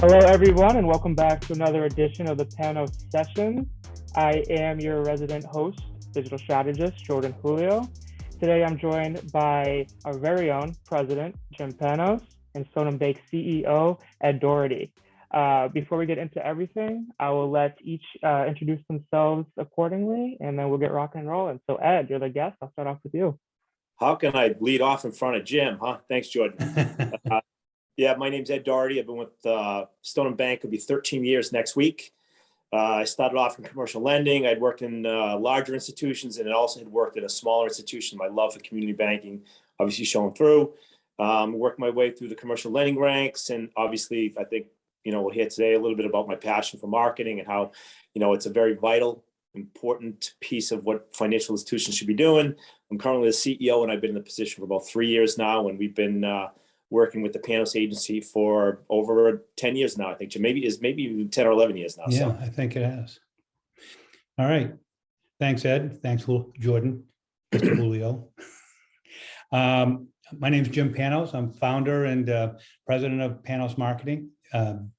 Hello, everyone, and welcome back to another edition of the Pannos Sessions. I am your resident host, digital strategist Jordan Julio. Today, I'm joined by our very own president, Jim Pannos, and StonehamBank CEO, Ed Doherty. Before we get into everything, I will let each introduce themselves accordingly, and then we'll get rock and rolling. So, Ed, you're the guest. I'll start off with you. How can I lead off in front of Jim, huh? Thanks, Jordan. Yeah, my name's Ed Doherty. I've been with StonehamBank. It'll be 13 years next week. I started off in commercial lending. I'd worked in larger institutions, and I also had worked in a smaller institution. My love for community banking obviously showing through. Worked my way through the commercial lending ranks, and obviously, I think we'll hear today a little bit about my passion for marketing and how it's a very vital, important piece of what financial institutions should be doing. I'm currently the CEO, and I've been in the position for about 3 years now, and we've been working with the Pannos agency for over 10 years now. I think maybe even 10 or 11 years now. Yeah, so. I think it has. All right. Thanks, Ed. Thanks, Jordan, Mr. Julio. My name is Jim Pannos. I'm founder and president of Pannos Marketing.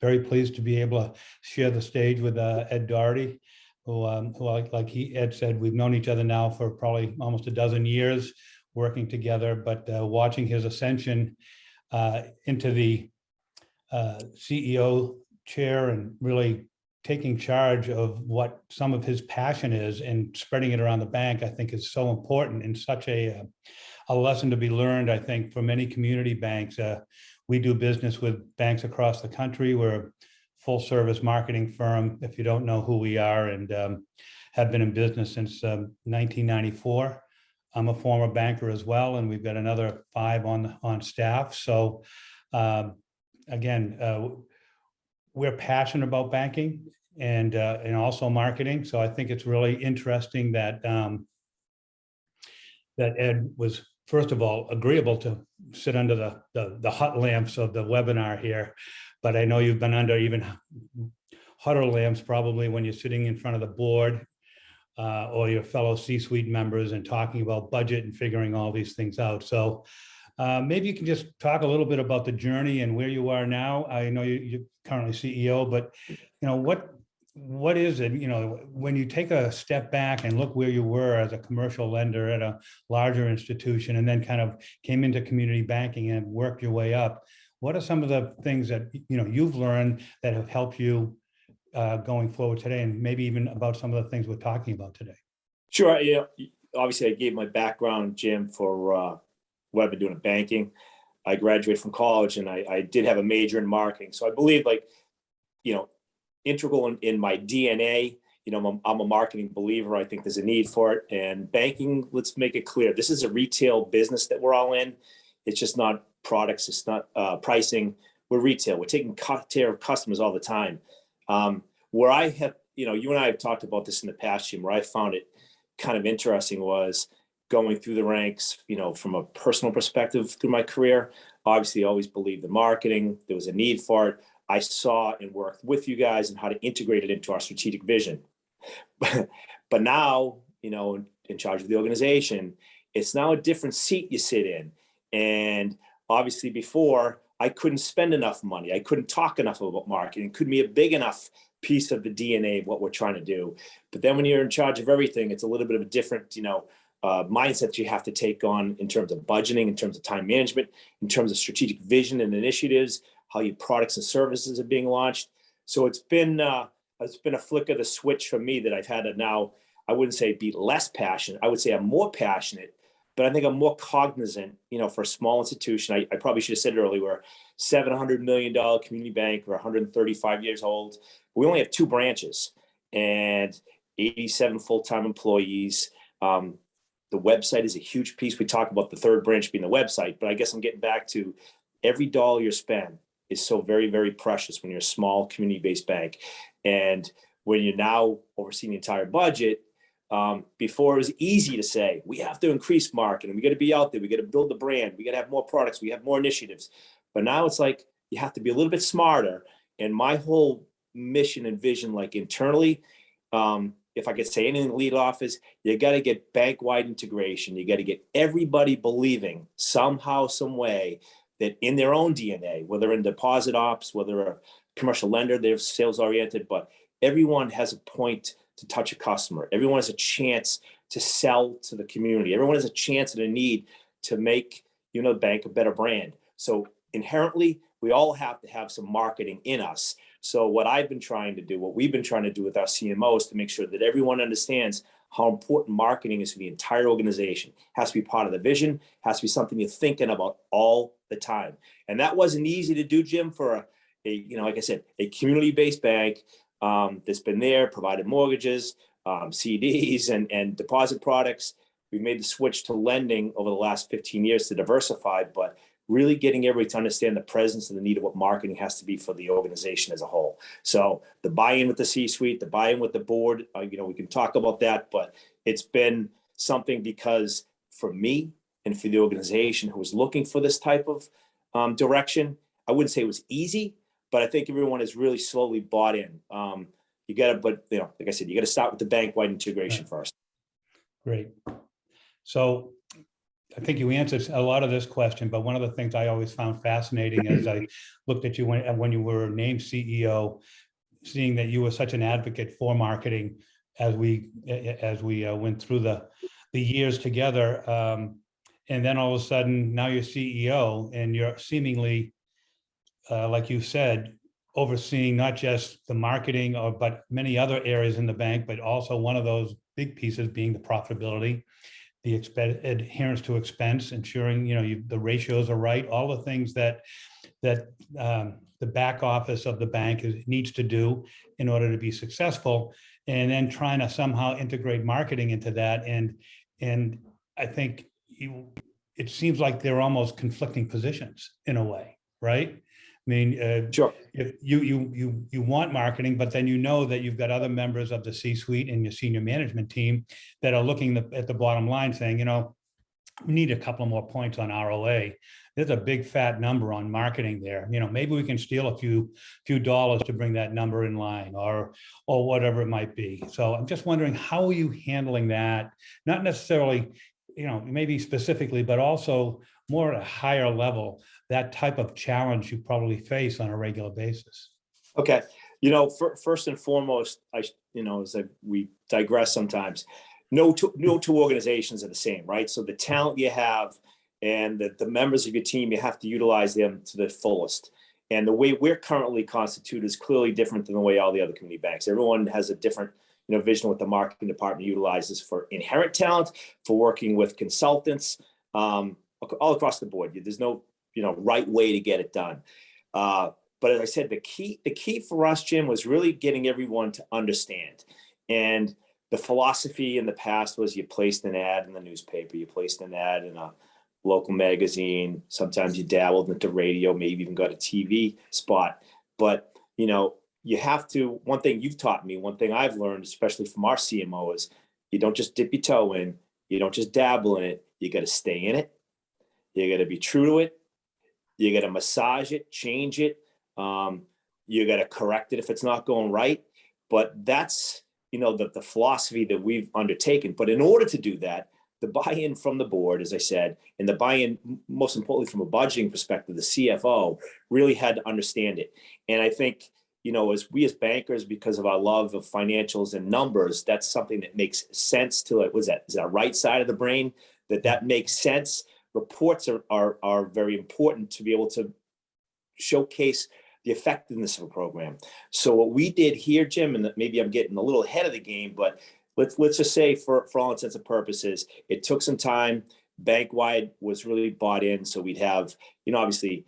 Very pleased to be able to share the stage with Ed Doherty, who like Ed said, we've known each other now for probably almost a dozen years working together, but watching his ascension into the CEO chair and really taking charge of what some of his passion is and spreading it around the bank, I think is so important and such a lesson to be learned, I think, for many community banks. We do business with banks across the country. We're a full service marketing firm, if you don't know who we are, and have been in business since 1994. I'm a former banker as well, and we've got another 5 on staff. So again, we're passionate about banking and also marketing. So I think it's really interesting that that Ed was, first of all, agreeable to sit under the hot lamps of the webinar here. But I know you've been under even hotter lamps probably when you're sitting in front of the board or your fellow C-suite members and talking about budget and figuring all these things out. So maybe you can just talk a little bit about the journey and where you are now. I know you're currently CEO, but what is it, when you take a step back and look where you were as a commercial lender at a larger institution and then kind of came into community banking and worked your way up, what are some of the things that you've learned that have helped you going forward today, and maybe even about some of the things we're talking about today? Sure. Obviously, I gave my background, Jim, for what I've been doing in banking. I graduated from college, and I did have a major in marketing. So I believe, integral in my DNA. I'm a marketing believer. I think there's a need for it. And banking, let's make it clear, this is a retail business that we're all in. It's just not products. It's not pricing. We're retail. We're taking care of customers all the time. Where I have, you and I have talked about this in the past, Jim, where I found it kind of interesting was going through the ranks, from a personal perspective through my career. Obviously, I always believed in marketing. There was a need for it. I saw and worked with you guys and how to integrate it into our strategic vision. But now, in charge of the organization, it's now a different seat you sit in. And obviously before, I couldn't spend enough money. I couldn't talk enough about marketing. It couldn't be a big enough piece of the DNA of what we're trying to do. But then when you're in charge of everything, it's a little bit of a different, mindset you have to take on in terms of budgeting, in terms of time management, in terms of strategic vision and initiatives, how your products and services are being launched. So it's been a flick of the switch for me that I've had to now, I wouldn't say be less passionate. I would say I'm more passionate, but I think I'm more cognizant, for a small institution. I probably should have said it earlier, we're $700 million community bank. We're 135 years old. We only have 2 branches and 87 full-time employees. The website is a huge piece. We talk about the third branch being the website, but I guess I'm getting back to every dollar you spend is so very, very precious when you're a small community-based bank. And when you're now overseeing the entire budget, before it was easy to say, we have to increase marketing. We got to be out there. We got to build the brand. We got to have more products. We have more initiatives. But now it's like, you have to be a little bit smarter. And my whole mission and vision, like internally, if I could say anything to lead off, is you got to get bank-wide integration. You got to get everybody believing somehow, some way that in their own DNA, whether in deposit ops, whether a commercial lender, they're sales oriented, but everyone has a point to touch a customer. Everyone has a chance to sell to the community. Everyone has a chance and a need to make, the bank a better brand. So inherently, we all have to have some marketing in us. So what we've been trying to do with our CMOs to make sure that everyone understands how important marketing is for the entire organization. It has to be part of the vision, has to be something you're thinking about all the time. And that wasn't easy to do, Jim, for like I said, a community-based bank that's been there, provided mortgages, CDs and deposit products. We've made the switch to lending over the last 15 years to diversify, but really getting everybody to understand the presence and the need of what marketing has to be for the organization as a whole. So the buy-in with the C-suite, the buy-in with the board, we can talk about that, but it's been something because for me and for the organization who was looking for this type of direction, I wouldn't say it was easy, but I think everyone has really slowly bought in. You got to, like I said, you got to start with the bank-wide integration first. Great. So I think you answered a lot of this question, but one of the things I always found fascinating as I looked at you when you were named CEO, seeing that you were such an advocate for marketing as we went through the years together, and then all of a sudden now you're CEO and you're seemingly, like you said, overseeing not just the marketing but many other areas in the bank, but also one of those big pieces being the profitability, the adherence to expense, ensuring the ratios are right, all the things that the back office of the bank needs to do in order to be successful, and then trying to somehow integrate marketing into that. And I think it seems like they're almost conflicting positions in a way, right? I mean, sure. If you want marketing, but then that you've got other members of the C-suite and your senior management team that are looking at the bottom line saying, we need a couple more points on ROA. There's a big fat number on marketing there. Maybe we can steal a few dollars to bring that number in line or whatever it might be. So I'm just wondering, how are you handling that? Not necessarily, maybe specifically, but also more at a higher level, that type of challenge you probably face on a regular basis. Okay. First and foremost, we digress sometimes. No two organizations are the same, right? So the talent you have and the members of your team, you have to utilize them to the fullest. And the way we're currently constituted is clearly different than the way all the other community banks. Everyone has a different vision what the marketing department utilizes for inherent talent, for working with consultants, all across the board. There's no right way to get it done. But as I said, the key for us, Jim, was really getting everyone to understand. And the philosophy in the past was you placed an ad in the newspaper, you placed an ad in a local magazine, sometimes you dabbled into radio, maybe even got a TV spot. But you have to, one thing you've taught me, one thing I've learned, especially from our CMO, is you don't just dip your toe in, you don't just dabble in it, you got to stay in it. You got to be true to it. You got to massage it, change it. You got to correct it if it's not going right. But that's, the philosophy that we've undertaken. But in order to do that, the buy-in from the board, as I said, and the buy-in, most importantly, from a budgeting perspective, the CFO really had to understand it. And I think, as bankers, because of our love of financials and numbers, that's something that makes sense to it. Is that right side of the brain? That makes sense. Reports are very important to be able to showcase the effectiveness of a program. So what we did here, Jim, and maybe I'm getting a little ahead of the game, but let's just say for all intents and purposes, it took some time. Bank-wide was really bought in. So we'd have, obviously,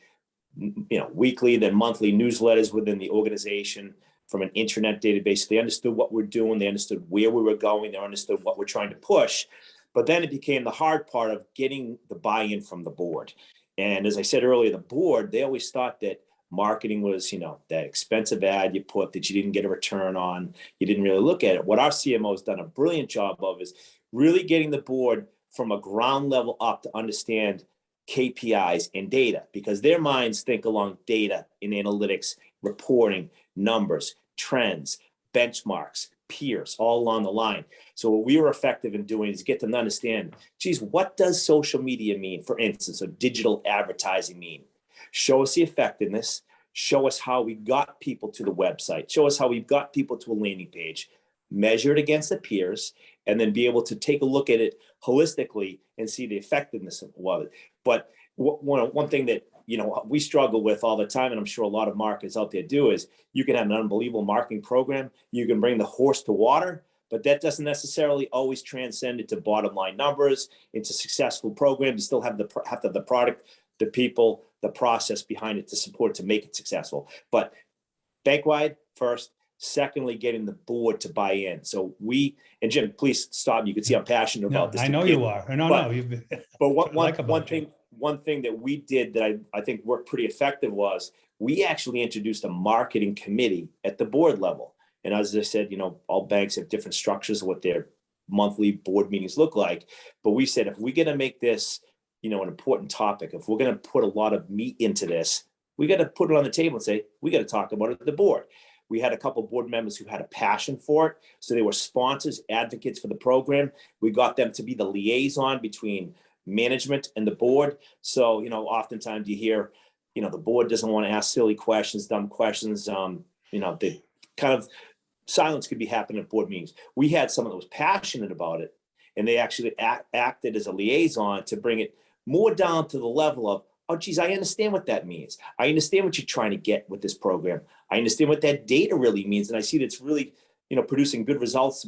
weekly, then monthly newsletters within the organization from an intranet database. They understood what we're doing. They understood where we were going. They understood what we're trying to push. But then it became the hard part of getting the buy-in from the board. And as I said earlier, the board, they always thought that marketing was, that expensive ad you put that you didn't get a return on. You didn't really look at it. What our CMO has done a brilliant job of is really getting the board from a ground level up to understand KPIs and data, because their minds think along data and analytics, reporting, numbers, trends, benchmarks, peers, all along the line. So what we were effective in doing is get them to understand, geez, what does social media mean? For instance, or digital advertising mean? Show us the effectiveness, show us how we got people to the website, show us how we got people to a landing page, measure it against the peers, and then be able to take a look at it holistically and see the effectiveness of it. But one thing that we struggle with all the time, and I'm sure a lot of marketers out there do, is you can have an unbelievable marketing program, you can bring the horse to water, but that doesn't necessarily always transcend into bottom line numbers, into successful programs. You still have to have the product, the people, the process behind it to support, to make it successful. But bank-wide first. Secondly, getting the board to buy in. So and Jim, please stop. You can see I'm passionate about this. I know you are. But one thing that we did that I think worked pretty effective was we actually introduced a marketing committee at the board level. And as I said, all banks have different structures of what their monthly board meetings look like. But we said, if we're going to make this, an important topic, if we're going to put a lot of meat into this, we got to put it on the table and say, we got to talk about it at the board. We had a couple of board members who had a passion for it. So they were sponsors, advocates for the program. We got them to be the liaison between management and the board. So, oftentimes you hear, the board doesn't want to ask silly questions, dumb questions. The kind of silence could be happening at board meetings. We had someone that was passionate about it, and they actually acted as a liaison to bring it more down to the level of, oh, geez, I understand what that means. I understand what you're trying to get with this program. I understand what that data really means. And I see that's really, producing good results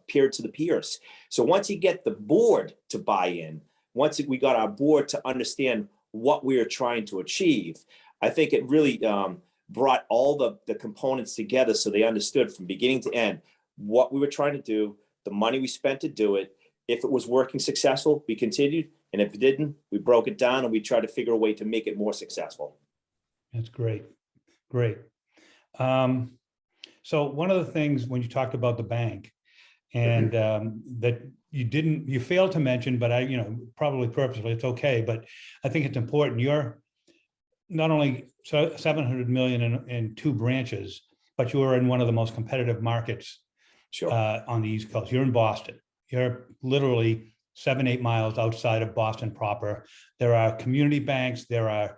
peer to the peers. So once you get the board to buy in, once we got our board to understand what we are trying to achieve, I think it really brought all the components together so they understood from beginning to end what we were trying to do, the money we spent to do it. If it was working successful, we continued. And if it didn't, we broke it down and we tried to figure a way to make it more successful. That's great. Great. So one of the things when you talked about the bank and that you failed to mention, but probably purposely, it's okay, but I think it's important. You're not only 700 million in 2 branches, but you are in one of the most competitive markets on the East Coast. You're in Boston. You're literally 7-8 miles outside of Boston proper. There are community banks, there are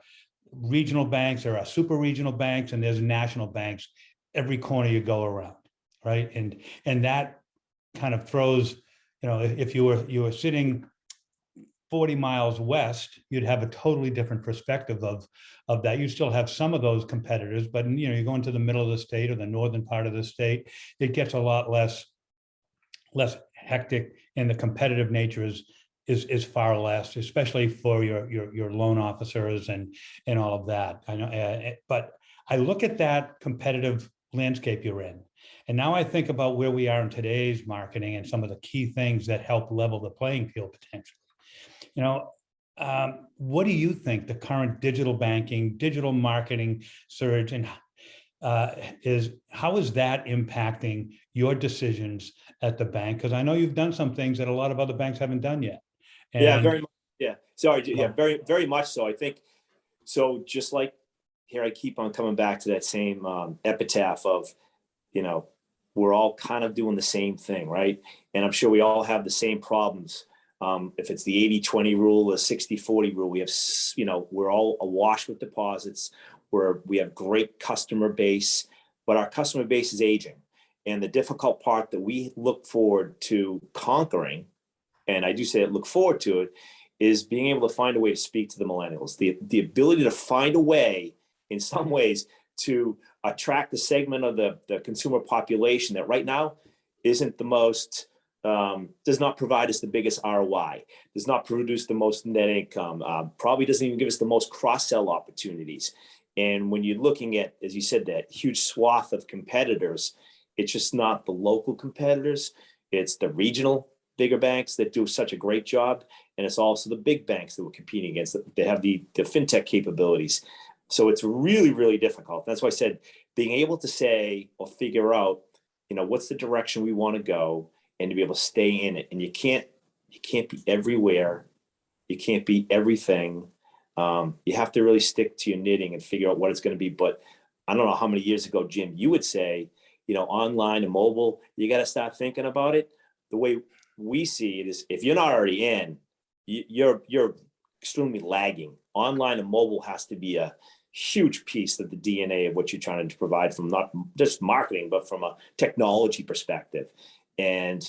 regional banks, there are super regional banks, and there's national banks every corner you go around, right? And that kind of throws, if you were sitting 40 miles west, you'd have a totally different perspective of that. You still have some of those competitors, but you go into the middle of the state or the northern part of the state, it gets a lot less hectic, and the competitive nature is far less, especially for your loan officers and all of that. I know, but I look at that competitive landscape you're in, and now I think about where we are in today's marketing and some of the key things that help level the playing field potentially. What do you think the current digital banking, digital marketing surge, and how is that impacting your decisions at the bank? Because I know you've done some things that a lot of other banks haven't done yet. Yeah, very much. Yeah, sorry. Yeah, very, very much so. I think so. Just like here, I keep on coming back to that same epitaph of, we're all kind of doing the same thing, right? And I'm sure we all have the same problems. If it's the 80-20 rule, the 60-40 rule, we have, we're all awash with deposits. We have great customer base, but our customer base is aging. And the difficult part that we look forward to conquering, and I do say look forward to it, is being able to find a way to speak to the millennials. The ability to find a way, in some ways, to attract the segment of the consumer population that right now isn't the most, does not provide us the biggest ROI, does not produce the most net income, probably doesn't even give us the most cross-sell opportunities. And when you're looking at, as you said, that huge swath of competitors, it's just not the local competitors. It's the regional bigger banks that do such a great job. And it's also the big banks that we're competing against that have the fintech capabilities. So it's really, really difficult. That's why I said being able to say or figure out, what's the direction we want to go and to be able to stay in it. And you can't be everywhere. You can't be everything. You have to really stick to your knitting and figure out what it's going to be. But I don't know how many years ago, Jim, you would say, online and mobile, you got to start thinking about it. The way we see it is if you're not already in, you're extremely lagging online and mobile has to be a huge piece of the DNA of what you're trying to provide from not just marketing, but from a technology perspective. And,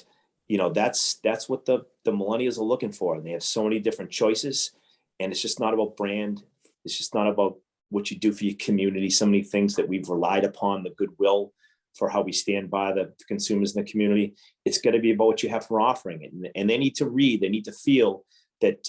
that's what the millennials are looking for. And they have so many different choices, and it's just not about brand. It's just not about what you do for your community. So many things that we've relied upon, the goodwill for how we stand by the consumers in the community. It's got to be about what you have for offering. And they need to read, they need to feel that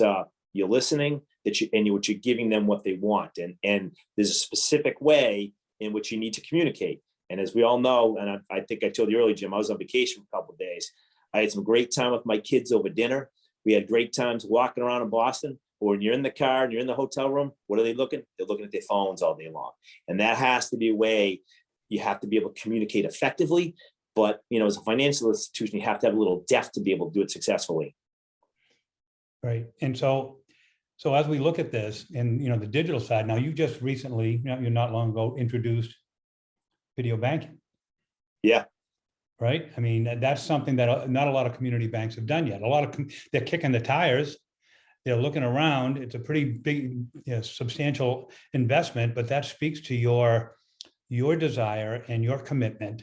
you're listening, what you're giving them what they want. And there's a specific way in which you need to communicate. And as we all know, and I think I told you earlier, Jim, I was on vacation for a couple of days. I had some great time with my kids over dinner. We had great times walking around in Boston. But when you're in the car and you're in the hotel room, what are they looking? They're looking at their phones all day long. And that has to be a way you have to be able to communicate effectively. But, as a financial institution, you have to have a little depth to be able to do it successfully. Right. And so as we look at this and, the digital side, now you just recently, you're not long ago, introduced video banking. Yeah. Right. I mean, that's something that not a lot of community banks have done yet. They're kicking the tires. They're looking around. It's a pretty big, substantial investment, but that speaks to your desire and your commitment.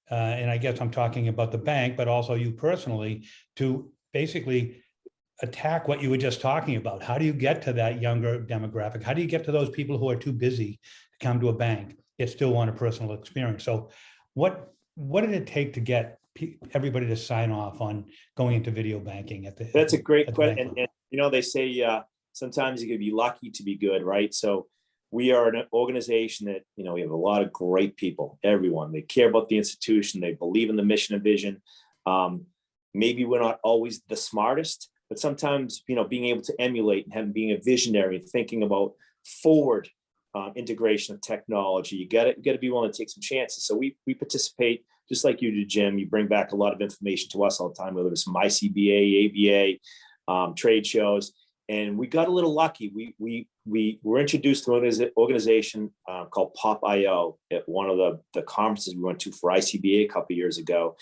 And I guess I'm talking about the bank, but also you personally, to basically attack what you were just talking about. How do you get to that younger demographic? How do you get to those people who are too busy to come to a bank yet still want a personal experience? So what did it take to get everybody to sign off on going into video banking That's a great question. And they say sometimes you can be lucky to be good, right? So we are an organization that, we have a lot of great people, everyone. They care about the institution. They believe in the mission and vision. Maybe we're not always the smartest, but sometimes, being able to emulate and being a visionary, thinking about forward integration of technology, you got to be willing to take some chances. So we participate just like you do, Jim. You bring back a lot of information to us all the time, whether it's from ICBA, ABA, trade shows. And we got a little lucky. We were introduced to an organization called Pop.io at one of the conferences we went to for ICBA a couple of years ago.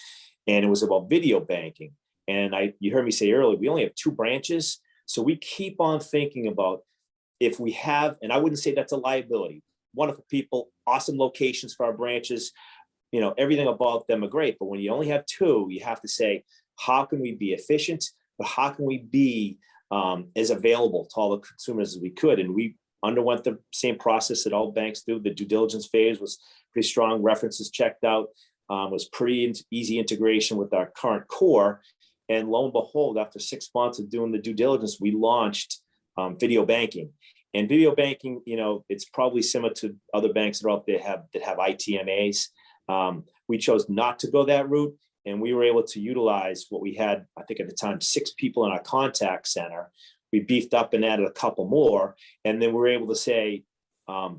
And it was about video banking. And you heard me say earlier, we only have 2 branches. So we keep on thinking about if we have, and I wouldn't say that's a liability, wonderful people, awesome locations for our branches, everything about them are great. But when you only have 2, you have to say, how can we be efficient, but how can we be as available to all the consumers as we could? And we underwent the same process that all banks do. The due diligence phase was pretty strong, references checked out, was pretty easy integration with our current core. And lo and behold, after 6 months of doing the due diligence, we launched video banking. And video banking, it's probably similar to other banks that are out there that have ITMAs. We chose not to go that route, and we were able to utilize what we had, I think at the time, 6 people in our contact center. We beefed up and added a couple more, and then we were able to say,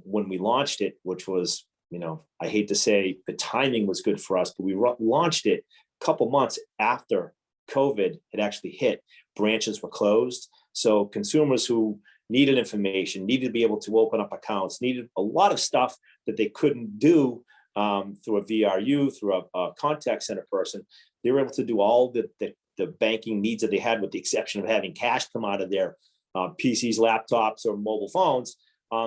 when we launched it, which was, I hate to say the timing was good for us, but we launched it a couple months after COVID had actually hit. Branches were closed. So consumers who needed information, needed to be able to open up accounts, needed a lot of stuff that they couldn't do through a VRU, through a contact center person. They were able to do all the banking needs that they had, with the exception of having cash come out of their PCs, laptops, or mobile phones.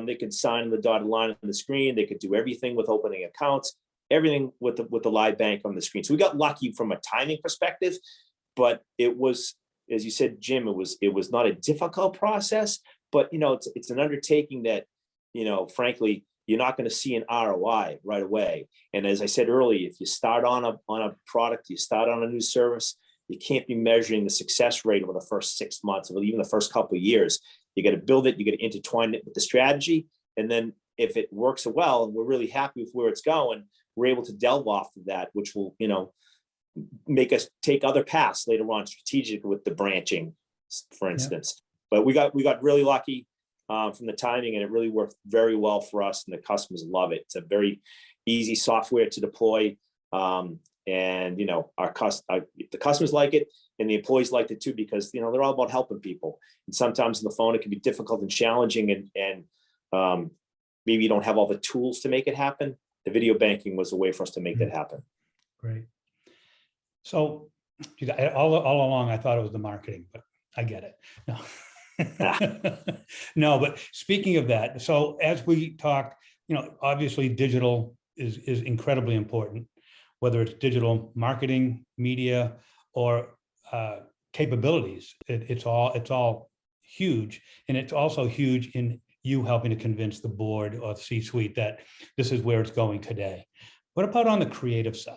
They could sign the dotted line on the screen. They could do everything with opening accounts, everything with the live bank on the screen. So we got lucky from a timing perspective, but it was, as you said, Jim, it was not a difficult process, but it's an undertaking that, frankly, you're not going to see an ROI right away. And as I said earlier, if you start on a product, you start on a new service, you can't be measuring the success rate over the first 6 months or even the first couple of years. You got to build it, you got to intertwine it with the strategy. And then if it works well and we're really happy with where it's going, we're able to delve off of that, which will, make us take other paths later on strategically with the branching, for instance. Yeah. But we got really lucky from the timing, and it really worked very well for us, and the customers love it. It's a very easy software to deploy. And the customers like it, and the employees liked it too, because they're all about helping people. And sometimes on the phone it can be difficult and challenging, and maybe you don't have all the tools to make it happen. The video banking was a way for us to make that happen. Great. So all along I thought it was the marketing, but I get it. No. No, but speaking of that, so as we talk, obviously digital is incredibly important, whether it's digital marketing, media, or capabilities. It's all huge, and it's also huge in you helping to convince the board or the C-suite that this is where it's going today. What about on the creative side?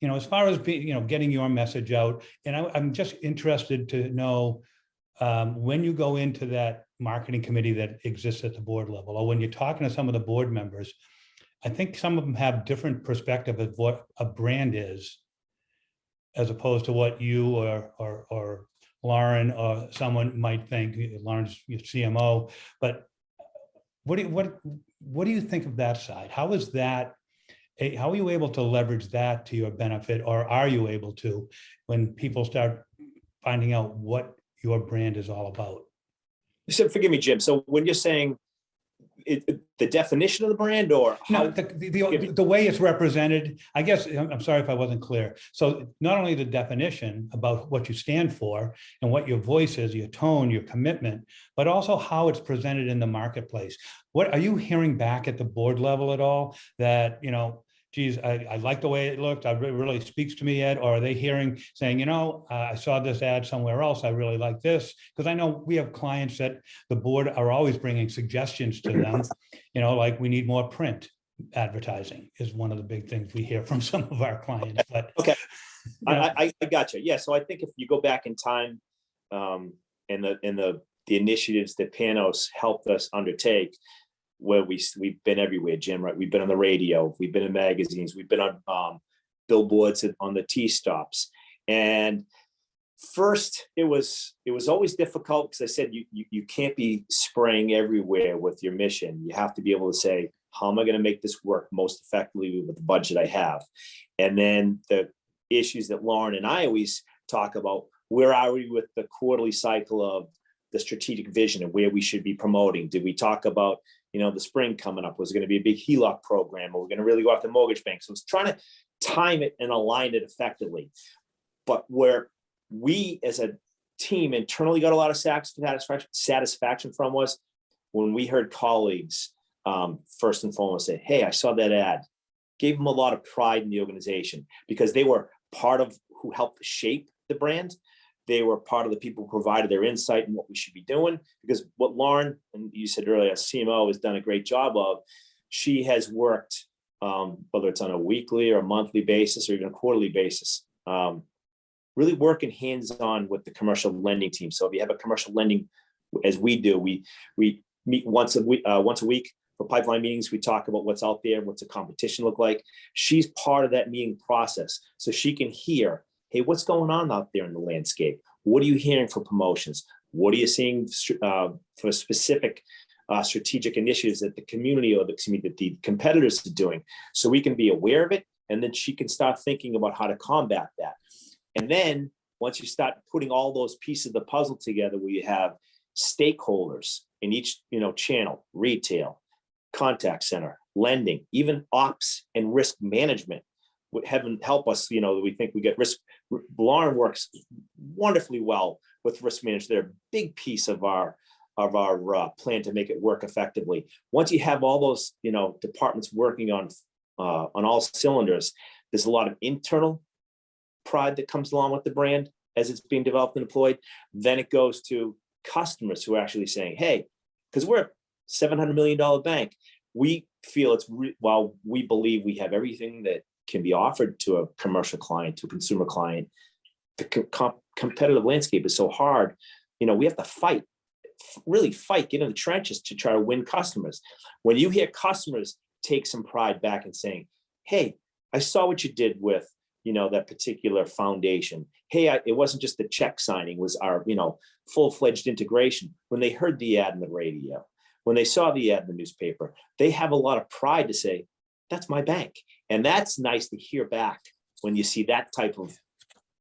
As far as getting your message out, and I'm just interested to know when you go into that marketing committee that exists at the board level, or when you're talking to some of the board members, I think some of them have different perspective of what a brand is, as opposed to what you or Lauren or someone might think. Lauren's your CMO, but what do you think of that side? How are you able to leverage that to your benefit, or are you able to, when people start finding out what your brand is all about? So forgive me, Jim. So when you're saying the definition of the brand, or how? No, the way it's represented, I guess, I'm sorry if I wasn't clear. So not only the definition about what you stand for and what your voice is, your tone, your commitment, but also how it's presented in the marketplace. What are you hearing back at the board level at all that, geez, I like the way it looked, it really speaks to me, Ed? Or are they saying, I saw this ad somewhere else, I really like this? Because I know we have clients that the board are always bringing suggestions to them, like we need more print advertising is one of the big things we hear from some of our clients. But okay, I got you. Yeah, so I think if you go back in time, and the initiatives that Pannos helped us undertake, where we've been everywhere, Jim, right? We've been on the radio, we've been in magazines, we've been on billboards on the T-stops. And first, it was always difficult because I said you can't be spraying everywhere with your mission. You have to be able to say, how am I going to make this work most effectively with the budget I have? And then the issues that Lauren and I always talk about, where are we with the quarterly cycle of the strategic vision and where we should be promoting? Did we talk about, the spring coming up? Was it going to be a big HELOC program? Or we're going to really go after mortgage banks? So it's trying to time it and align it effectively. But where we as a team internally got a lot of satisfaction from was when we heard colleagues first and foremost say, hey, I saw that ad. Gave them a lot of pride in the organization because they were part of who helped shape the brand. They were part of the people who provided their insight and what we should be doing. Because what Lauren, and you said earlier, as CMO, has done a great job of, she has worked, whether it's on a weekly or a monthly basis or even a quarterly basis, really working hands-on with the commercial lending team. So if you have a commercial lending, as we do, we meet once a week for pipeline meetings. We talk about what's out there, what's the competition look like. She's part of that meeting process, so she can hear, hey, what's going on out there in the landscape? What are you hearing for promotions? What are you seeing for specific strategic initiatives that the community or that the competitors are doing? So we can be aware of it, and then she can start thinking about how to combat that. And then once you start putting all those pieces of the puzzle together, where you have stakeholders in each channel, retail, contact center, lending, even ops and risk management, would heaven help us, we think we get risk. Lauren works wonderfully well with risk management. They're a big piece of our plan to make it work effectively. Once you have all those departments working on all cylinders, there's a lot of internal pride that comes along with the brand as it's being developed and deployed. Then it goes to customers who are actually saying, hey, because we're a $700 million bank, we feel while we believe we have everything that can be offered to a commercial client, to a consumer client, the competitive landscape is so hard. We have to really fight, get in the trenches to try to win customers. When you hear customers take some pride back and saying, hey, I saw what you did with that particular foundation. Hey, it wasn't just the check signing, was our full-fledged integration. When they heard the ad in the radio, when they saw the ad in the newspaper, they have a lot of pride to say, that's my bank. And that's nice to hear back when you see that type of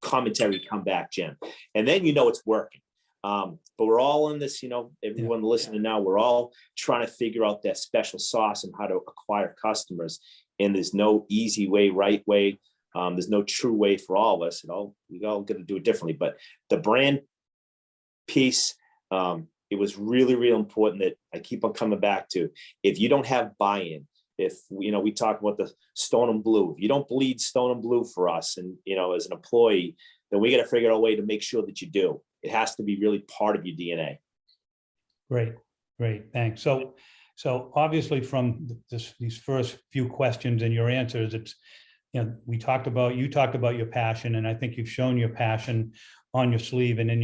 commentary come back, Jim. And then it's working. But we're all in this, everyone listening now, we're all trying to figure out that special sauce and how to acquire customers. And there's no easy way, right way. There's no true way for all of us. We all got to do it differently. But the brand piece it was really, really important that I keep on coming back to, if you don't have buy-in, if, we talk about the stone and blue, if you don't bleed stone and blue for us and, as an employee, then we got to figure out a way to make sure that you do. It has to be really part of your DNA. Great, thanks. So obviously from these first few questions and your answers, it's, you talked about your passion, and I think you've shown your passion on your sleeve and in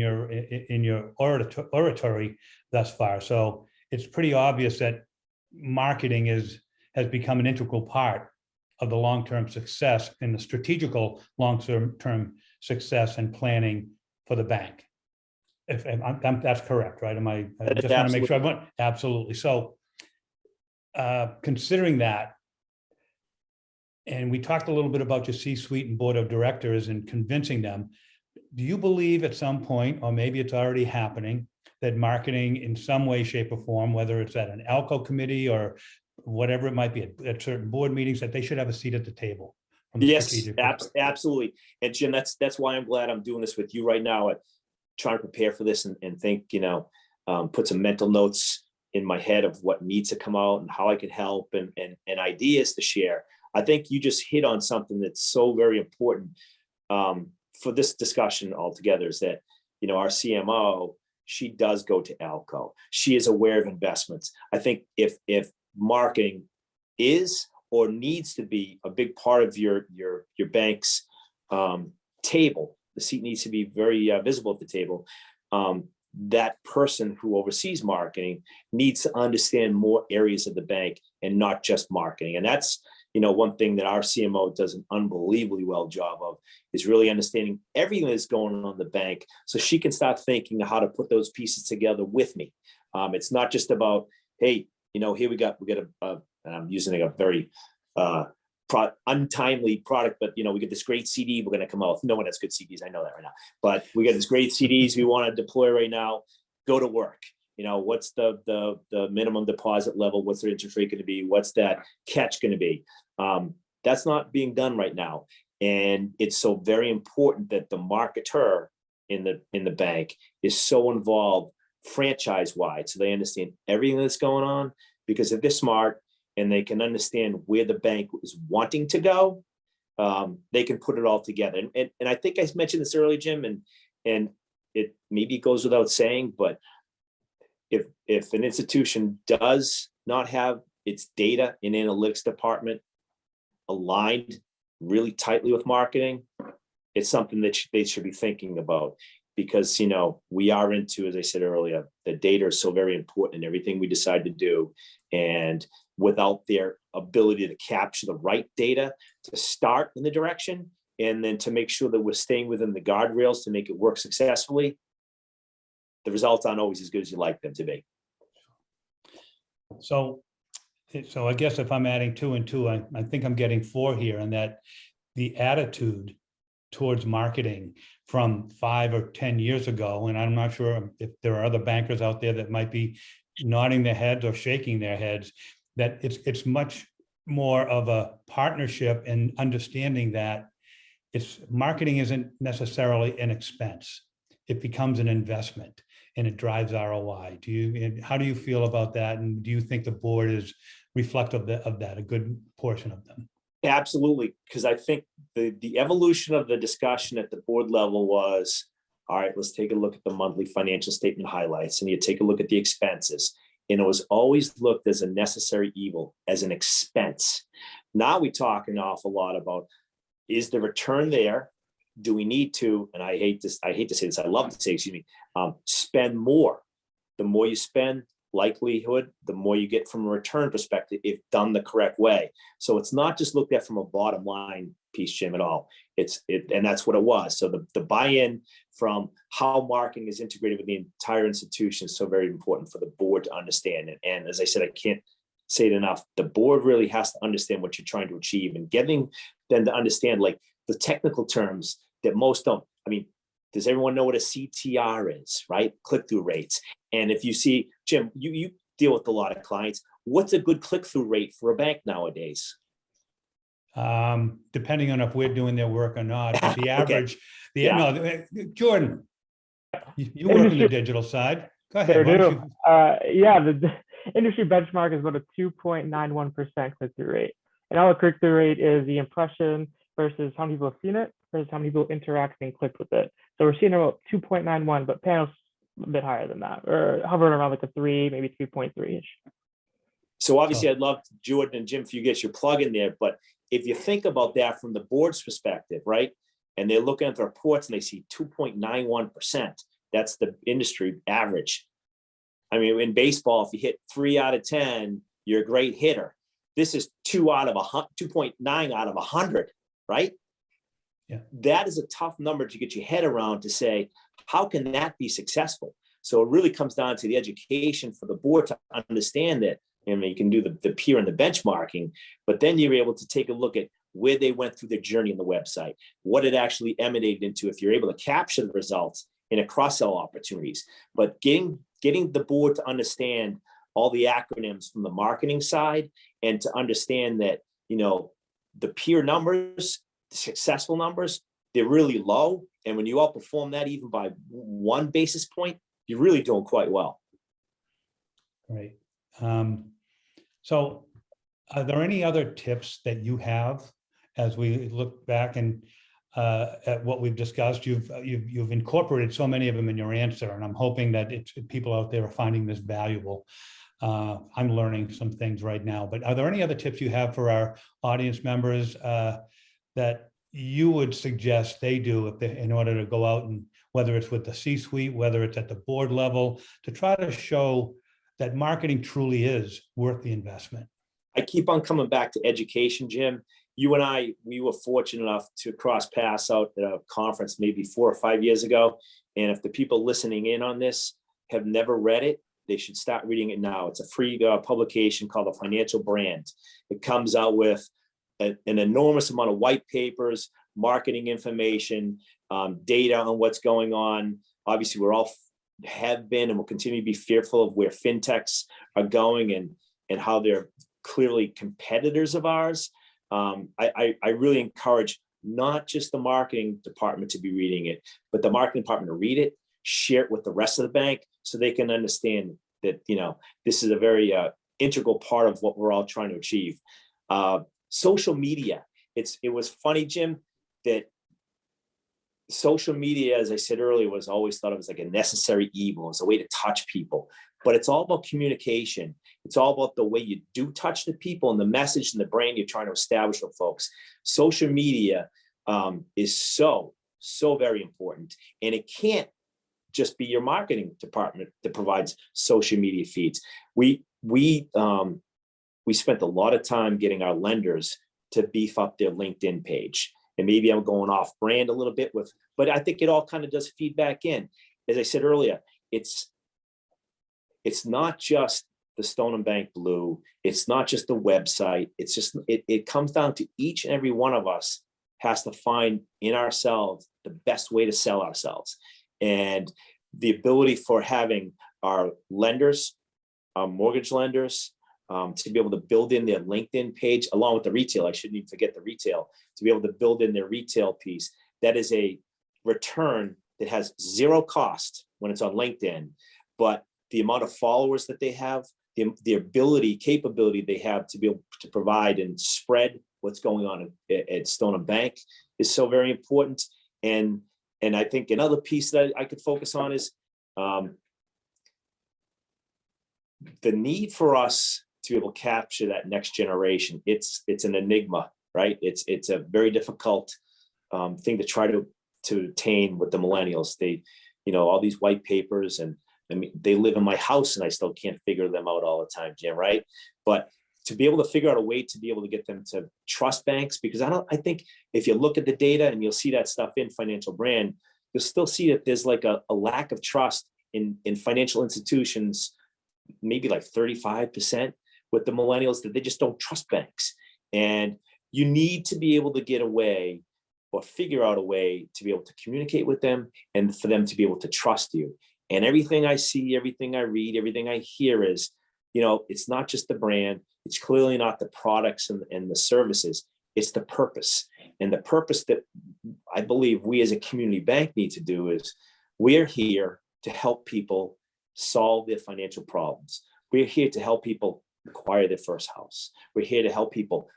your oratory thus far. So it's pretty obvious that marketing has become an integral part of the long-term success and the strategical long-term success and planning for the bank. If that's correct, right? I just want to make sure absolutely. So considering that, and we talked a little bit about your C-suite and board of directors and convincing them, do you believe at some point, or maybe it's already happening, that marketing in some way, shape, or form, whether it's at an ALCO committee or whatever it might be, at certain board meetings, that they should have a seat at the table? Yes, absolutely. And Jim, that's why I'm glad I'm doing this with you right now. Trying to prepare for this and think, put some mental notes in my head of what needs to come out and how I can help and ideas to share. I think you just hit on something that's so very important for this discussion altogether, is that, our CMO, she does go to ALCO. She is aware of investments. I think if marketing is or needs to be a big part of your bank's table, the seat needs to be very visible at the table. That person who oversees marketing needs to understand more areas of the bank and not just marketing. And that's, one thing that our CMO does an unbelievably well job of, is really understanding everything that's going on in the bank, so she can start thinking how to put those pieces together with me. It's not just about, hey, here we got and I'm using a very untimely product, but we get this great CD we're going to come out with. No one has good CDs, I know that right now, but we got this great CDs we want to deploy right now. Go to work. What's the minimum deposit level? What's their interest rate going to be? What's that catch going to be? That's not being done right now, and it's so very important that the marketer in the bank is so involved franchise wide, so they understand everything that's going on. Because if they're smart and they can understand where the bank is wanting to go, they can put it all together. And I think I mentioned this earlier, Jim, and it maybe goes without saying, but if an institution does not have its data and analytics department aligned really tightly with marketing, it's something that they should be thinking about. Because, we are into, as I said earlier, the data is so very important in everything we decide to do. And without their ability to capture the right data to start in the direction, and then to make sure that we're staying within the guardrails to make it work successfully, the results aren't always as good as you like them to be. So I guess if I'm adding 2 and 2, I think I'm getting 4 here, and that the attitude towards marketing from 5 or 10 years ago, and I'm not sure if there are other bankers out there that might be nodding their heads or shaking their heads, that it's much more of a partnership and understanding that marketing isn't necessarily an expense. It becomes an investment and it drives ROI. How do you feel about that? And do you think the board is reflective of that, a good portion of them? Absolutely, because I think the evolution of the discussion at the board level was, all right, let's take a look at the monthly financial statement highlights, and you take a look at the expenses. And it was always looked as a necessary evil, as an expense. Now we talk an awful lot about, is the return there? Do we need to, and I hate to say this, I love to say, spend more. The more you spend, likelihood, the more you get from a return perspective if done the correct way. So it's not just looked at from a bottom line piece, Jim, at all. And that's what it was. So the buy-in from how marketing is integrated with the entire institution is so very important for the board to understand. And as I said, I can't say it enough. The board really has to understand what you're trying to achieve, and getting them to understand like the technical terms that most don't. I mean, does everyone know what a CTR is, right? Click-through rates. And if you see, Jim, you deal with a lot of clients. What's a good click-through rate for a bank nowadays? Depending on if we're doing their work or not, but the average, Okay. no, Jordan, you work in the digital side. Go ahead. Sure Why don't do. you- Yeah, the industry benchmark is about a 2.91% click-through rate. And our click-through rate is the impression versus how many people have seen it versus how many people interacted and clicked with it. So we're seeing about 2.91, but Panos a bit higher than that, or hovering around like a 3, maybe 3.3-ish. So obviously, I'd love Jordan and Jim for you to get your plug in there. But if you think about that from the board's perspective, right, and they're looking at the reports and they see 2.91%, that's the industry average. I mean, in baseball, if you hit 3 out of 10, you're a great hitter. This is 2.9 out of 100, right? Yeah. That is a tough number to get your head around to say, how can that be successful? So it really comes down to the education for the board to understand that. I mean, you can do the peer and the benchmarking, but then you're able to take a look at where they went through their journey on the website, what it actually emanated into if you're able to capture the results in a cross-sell opportunities. But getting the board to understand all the acronyms from the marketing side and to understand that, you know, the peer numbers, the successful numbers, they're really low. And when you outperform that even by 1 basis point, you're really doing quite well. Great. So are there any other tips that you have as we look back and at what we've discussed? You've incorporated so many of them in your answer, and I'm hoping that people out there are finding this valuable. I'm learning some things right now, but are there any other tips you have for our audience members that you would suggest they do in order to go out and, whether it's with the C-suite, whether it's at the board level, to try to show that marketing truly is worth the investment? I keep on coming back to education, Jim. You and I, we were fortunate enough to cross paths out at a conference maybe 4 or 5 years ago. And if the people listening in on this have never read it, they should start reading it now. It's a free publication called The Financial Brand. It comes out with an enormous amount of white papers, marketing information, data on what's going on. Obviously, we're all have been and will continue to be fearful of where fintechs are going and how they're clearly competitors of ours. I really encourage not just the marketing department to be reading it, but the marketing department to read it, share it with the rest of the bank so they can understand that, you know, this is a very integral part of what we're all trying to achieve. Social media. It was funny, Jim, that social media, as I said earlier, was always thought of as like a necessary evil, as a way to touch people. But it's all about communication. It's all about the way you do touch the people and the message and the brand you're trying to establish with folks. Social media is so very important. And it can't just be your marketing department that provides social media feeds. We spent a lot of time getting our lenders to beef up their LinkedIn page. And maybe I'm going off brand a little bit but I think it all kind of does feedback in. As I said earlier, it's not just the StonehamBank Blue. It's not just the website. It's just, it comes down to each and every one of us has to find in ourselves the best way to sell ourselves. And the ability for having our lenders, our mortgage lenders, to be able to build in their LinkedIn page along with the retail. I shouldn't even forget the retail, to be able to build in their retail piece. That is a return that has zero cost when it's on LinkedIn, but the amount of followers that they have, the capability they have to be able to provide and spread what's going on at StonehamBank is so very important. And I think another piece that I could focus on is the need for us to be able to capture that next generation. It's an enigma, right? It's a very difficult thing to try to attain with the millennials. They, you know, all these white papers, and I mean, they live in my house and I still can't figure them out all the time, Jim, right? But to be able to figure out a way to be able to get them to trust banks, because I think if you look at the data, and you'll see that stuff in Financial Brand, you'll still see that there's like a lack of trust in financial institutions, maybe like 35% with the millennials, that they just don't trust banks. And you need to be able to get away or figure out a way to be able to communicate with them and for them to be able to trust you. And everything I see, everything I read, everything I hear is, you know, it's not just the brand. It's clearly not the products and the services. It's the purpose. And the purpose that I believe we as a community bank need to do is, we're here to help people solve their financial problems. We're here to help people acquire their first house. We're here to help people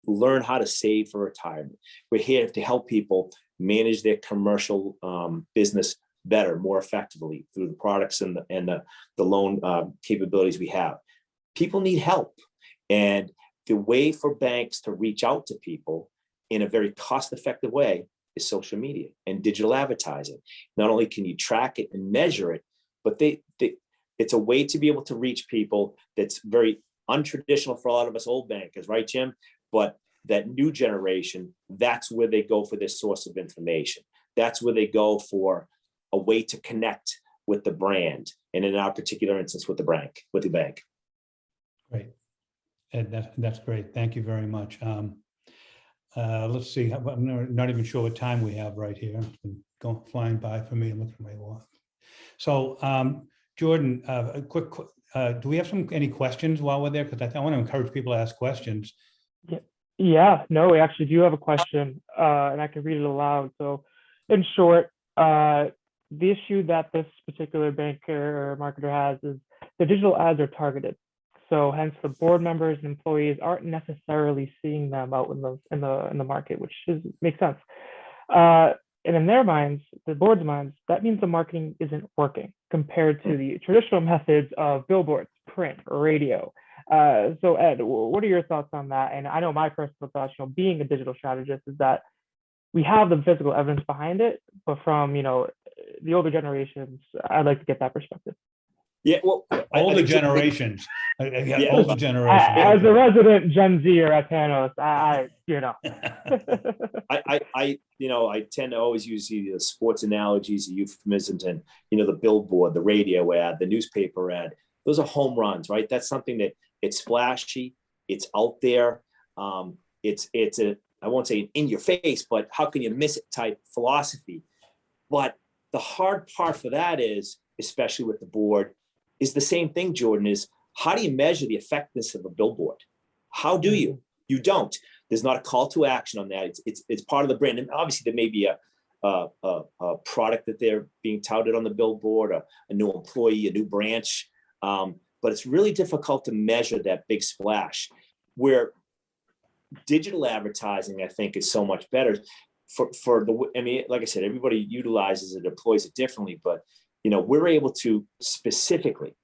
learn how to save for retirement. We're here to help people manage their commercial business better, more effectively through the products and the loan capabilities we have. People need help. And the way for banks to reach out to people in a very cost-effective way is social media and digital advertising. Not only can you track it and measure it, but it's a way to be able to reach people that's very untraditional for a lot of us old bankers, right, Jim? But that new generation, that's where they go for their source of information. That's where they go for a way to connect with the brand, and in our particular instance, with the bank. Great. And that's great. Thank you very much. Let's see. I'm not even sure what time we have right here. It's been flying by for me. I'm looking at my watch. So, Jordan, a quick. Do we have any questions while we're there? Because I want to encourage people to ask questions. Yeah. No, we actually do have a question, and I can read it aloud. So, in short, the issue that this particular banker or marketer has is the digital ads are targeted. So hence the board members and employees aren't necessarily seeing them out in the market, which makes sense. And in their minds, the board's minds, that means the marketing isn't working compared to the traditional methods of billboards, print, or radio. So Ed, what are your thoughts on that? And I know my personal thoughts, being a digital strategist, is that we have the physical evidence behind it, but from the older generations, I'd like to get that perspective. Yeah, well, older generations. Older generations. As a resident Gen Zer at Pannos, I tend to always use the sports analogies, the euphemisms, and the billboard, the radio ad, the newspaper ad. Those are home runs, right? That's something that it's flashy, it's out there, it's I won't say in your face, but how can you miss it type philosophy. But the hard part for that is, especially with the board, is the same thing, Jordan, is how do you measure the effectiveness of a billboard? How do you? You don't. There's not a call to action on that. It's part of the brand. And obviously there may be a product that they're being touted on the billboard, a new employee, a new branch. But it's really difficult to measure that big splash. Where digital advertising, I think, is so much better like I said, everybody utilizes it, deploys it differently, but we're able to specifically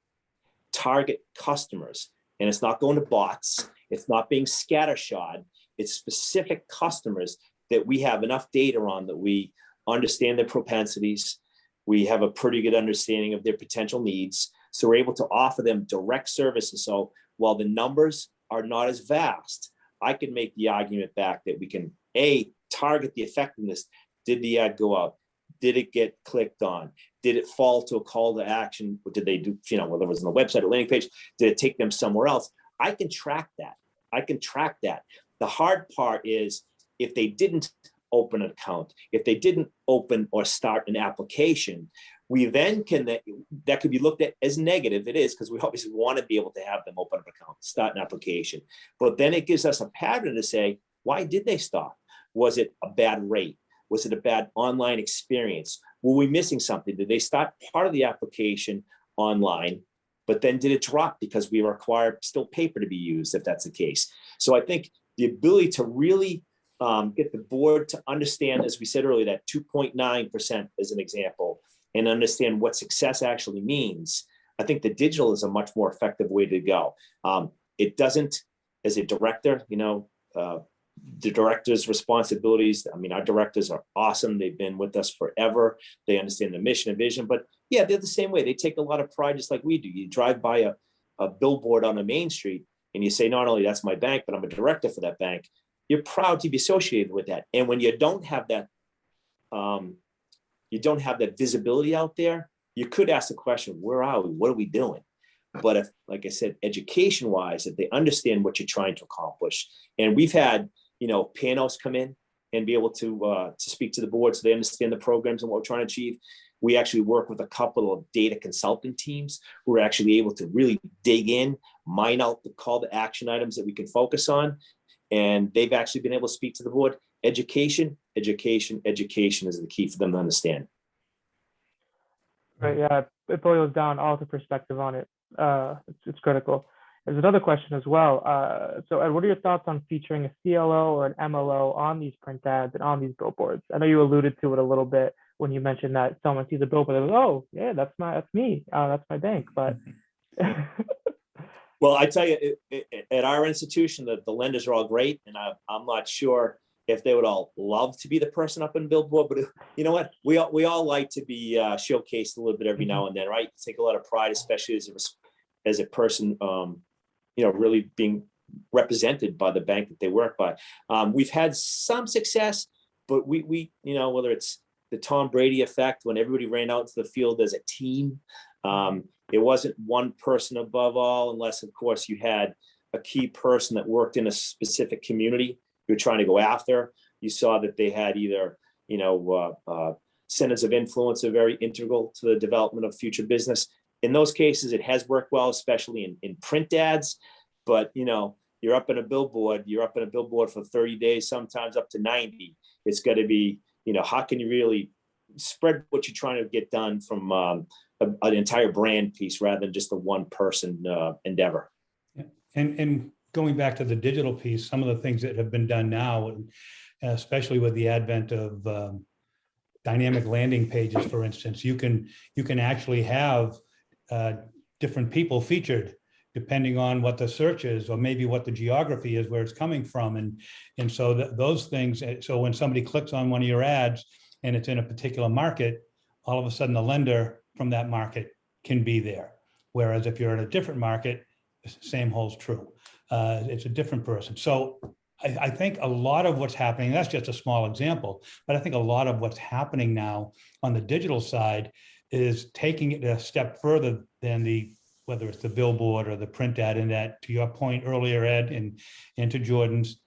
target customers, and it's not going to bots. It's not being scattershot. It's specific customers that we have enough data on that we understand their propensities. We have a pretty good understanding of their potential needs. So we're able to offer them direct services. So while the numbers are not as vast, I can make the argument back that we can target the effectiveness. Did the ad go out? Did it get clicked on? Did it fall to a call to action? What did they do? Whether it was on the website or landing page, did it take them somewhere else? I can track that. The hard part is if they didn't open an account, if they didn't open or start an application, we then that could be looked at as negative. It is, because we obviously want to be able to have them open up an account, start an application. But then it gives us a pattern to say, why did they stop? Was it a bad rate? Was it a bad online experience? Were we missing something? Did they start part of the application online, but then did it drop because we require still paper to be used, if that's the case? So I think the ability to really get the board to understand, as we said earlier, that 2.9% as an example, and understand what success actually means, I think the digital is a much more effective way to go. It doesn't, as a director, the director's responsibilities. Our directors are awesome. They've been with us forever. They understand the mission and vision, but yeah, they're the same way. They take a lot of pride, just like we do. You drive by a billboard on a main street and you say, not only that's my bank, but I'm a director for that bank. You're proud to be associated with that. And when you don't have that, visibility out there, you could ask the question, where are we? What are we doing? But if, like I said, education-wise, if they understand what you're trying to accomplish, and we've had, Pannos come in and be able to speak to the board so they understand the programs and what we're trying to achieve. We actually work with a couple of data consultant teams who are actually able to really dig in, mine out the call to action items that we can focus on. And they've actually been able to speak to the board. Education is the key for them to understand. Right. Yeah. it boils down all to perspective on it. It's critical. There's another question as well. So Ed, what are your thoughts on featuring a CLO or an MLO on these print ads and on these billboards? I know you alluded to it a little bit when you mentioned that someone sees a billboard, they're like, oh yeah, that's me, that's my bank. But well, I tell you, at our institution, the lenders are all great, and I'm not sure if they would all love to be the person up in billboard, but you know what? We all like to be showcased a little bit every now and then, right? Take a lot of pride, especially as a person, really being represented by the bank that they work by. We've had some success, but we whether it's the Tom Brady effect when everybody ran out to the field as a team. It wasn't one person above all, unless of course you had a key person that worked in a specific community you're trying to go after. You saw that they had either, centers of influence are very integral to the development of future business. In those cases, it has worked well, especially in print ads. But, you're up in a billboard for 30 days, sometimes up to 90. It's got to be, how can you really spread what you're trying to get done from an entire brand piece rather than just a one person endeavor. Yeah. And going back to the digital piece, some of the things that have been done now, especially with the advent of dynamic landing pages, for instance, you can actually have different people featured depending on what the search is, or maybe what the geography is where it's coming from. And so those things, so when somebody clicks on one of your ads and it's in a particular market, all of a sudden the lender from that market can be there. Whereas if you're in a different market, the same holds true. It's a different person. So I think a lot of what's happening, that's just a small example, but I think a lot of what's happening now on the digital side is taking it a step further than whether it's the billboard or the print ad, and that, to your point earlier, Ed, and to Jordan's,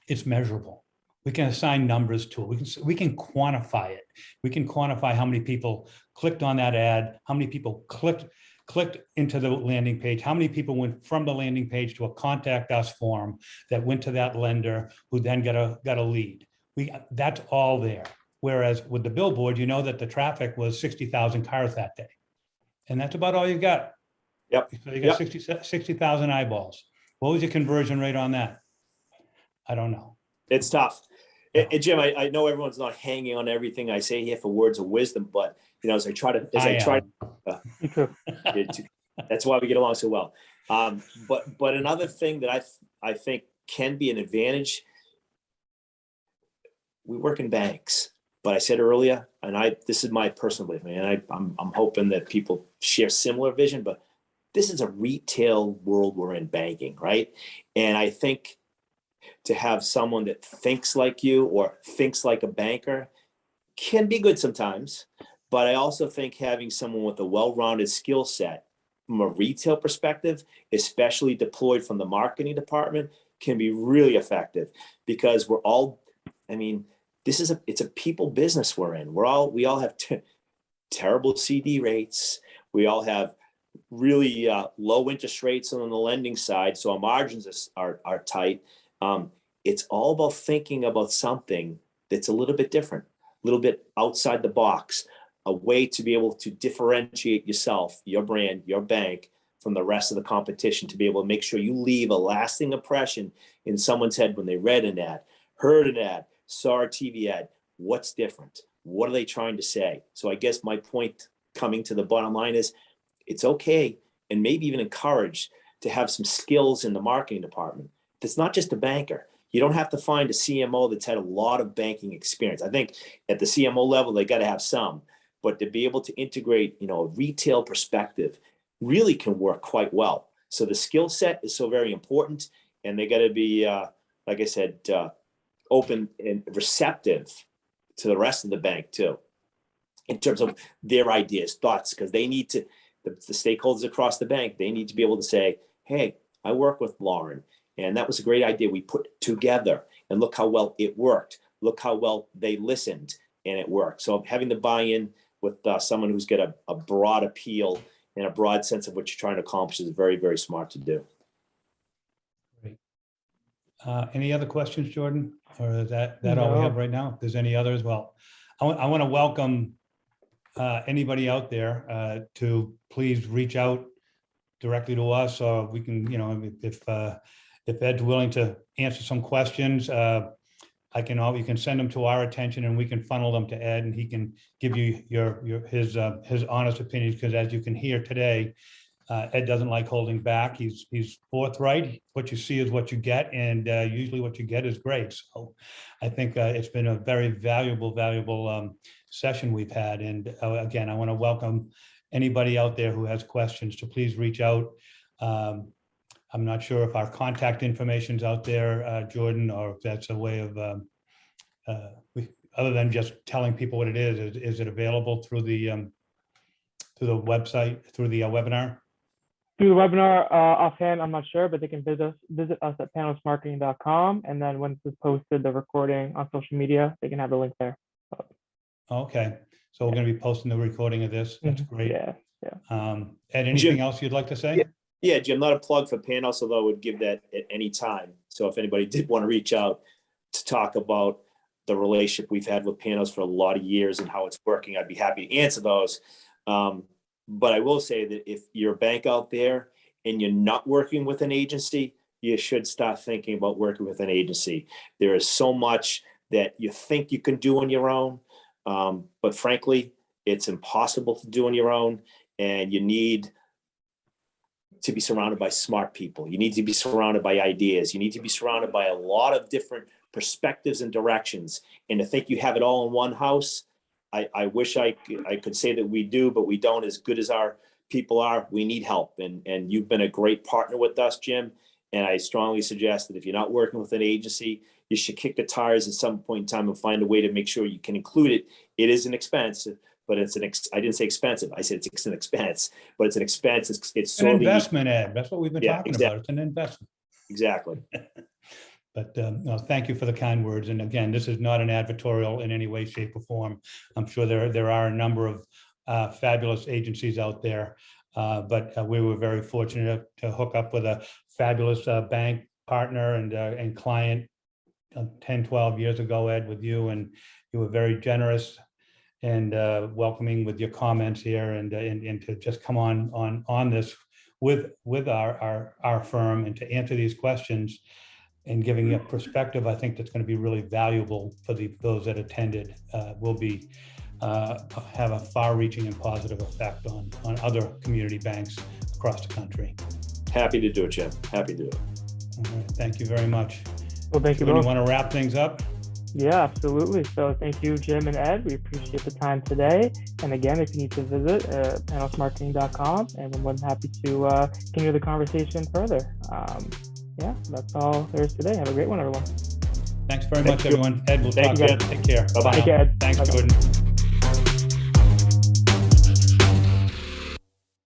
it's measurable. We can assign numbers to it. We can quantify it. We can quantify how many people clicked on that ad, how many people clicked into the landing page, how many people went from the landing page to a contact us form that went to that lender who then got a lead. That's all there. Whereas with the billboard, you know that the traffic was 60,000 cars that day. And that's about all you got. Yep. So you got 60,000 eyeballs. What was your conversion rate on that? I don't know. It's tough. And Jim, I know everyone's not hanging on everything I say here for words of wisdom, but as I try to, that's why we get along so well. But another thing that I think can be an advantage, we work in banks, but I said earlier, and this is my personal belief, and I'm hoping that people share similar vision, but this is a retail world we're in, banking, right? And I think to have someone that thinks like you or thinks like a banker can be good sometimes. But I also think having someone with a well-rounded skill set from a retail perspective, especially deployed from the marketing department, can be really effective, because we're all, it's a people business we're in. We all have terrible CD rates. We all have really low interest rates on the lending side, so our margins are tight. It's all about thinking about something that's a little bit different, a little bit outside the box, a way to be able to differentiate yourself, your brand, your bank from the rest of the competition, to be able to make sure you leave a lasting impression in someone's head when they read an ad, heard an ad, saw a TV ad. What's different? What are they trying to say? So I guess my point coming to the bottom line is, it's okay, and maybe even encouraged, to have some skills in the marketing department. That's not just a banker. You don't have to find a CMO that's had a lot of banking experience. I think at the CMO level, they got to have some, but to be able to integrate, a retail perspective really can work quite well. So the skill set is so very important, and they got to be, like I said, open and receptive to the rest of the bank too, in terms of their ideas, thoughts, because they need to, the stakeholders across the bank, they need to be able to say, hey, I work with Lauren, and that was a great idea we put together, and look how well it worked. Look how well they listened, and it worked. So having the buy-in with someone who's got a broad appeal and a broad sense of what you're trying to accomplish is very, very smart to do. Great. Any other questions, Jordan? Or is that all we have right now? If there's any others, well, I want to welcome anybody out there to please reach out directly to us, or we can, if Ed's willing to answer some questions, you can send them to our attention and we can funnel them to Ed, and he can give you his honest opinions, because as you can hear today, Ed doesn't like holding back. He's forthright. What you see is what you get, and usually what you get is great. So I think it's been a very valuable session we've had. And again, I want to welcome anybody out there who has questions to please reach out. I'm not sure if our contact information is out there, Jordan, or if that's a way of, other than just telling people what it is it available through the website, through the webinar? Through the webinar, offhand, I'm not sure, but they can visit us at pannosmarketing.com. And then once it's posted, the recording on social media, they can have the link there. Okay. So we're going to be posting the recording of this. That's great. Yeah. Ed, anything else you'd like to say? Yeah, Jim, not a plug for Pannos, although I would give that at any time. So if anybody did want to reach out to talk about the relationship we've had with Pannos for a lot of years and how it's working, I'd be happy to answer those. But I will say that if you're a bank out there and you're not working with an agency, you should start thinking about working with an agency. There is so much that you think you can do on your own, but frankly, it's impossible to do on your own, and you need to be surrounded by smart people. You need to be surrounded by ideas. You need to be surrounded by a lot of different perspectives and directions. And to think you have it all in one house, I wish I could say that we do, but we don't. As good as our people are, we need help. And you've been a great partner with us, Jim. And I strongly suggest that if you're not working with an agency, you should kick the tires at some point in time and find a way to make sure you can include it. It is an expense, but I didn't say expensive. I said it's an expense, but it's an expense. It's an investment, Ed. That's what we've been talking about. It's an investment. Exactly. But no, thank you for the kind words. And again, this is not an advertorial in any way, shape, or form. I'm sure there are a number of fabulous agencies out there, but we were very fortunate to hook up with a fabulous bank partner and client 10, 12 years ago, Ed, with you, and you were very generous and welcoming with your comments here, and to just come on this with our firm and to answer these questions and giving a perspective. I think that's going to be really valuable for those that attended. Will have a far-reaching and positive effect on other community banks across the country. Happy to do it, Jim. Happy to do it. All right, thank you very much. Well, thank you both. You want to wrap things up? Yeah, absolutely. So thank you, Jim and Ed. We appreciate the time today. And again, if you need to visit pannosmarketing.com, and we're more than happy to continue the conversation further. Yeah, that's all there is today. Have a great one, everyone. Thanks very much, everyone. Ed, we'll talk to you. Take care. Bye-bye. Take care, Ed. Thanks, Bye-bye. Jordan.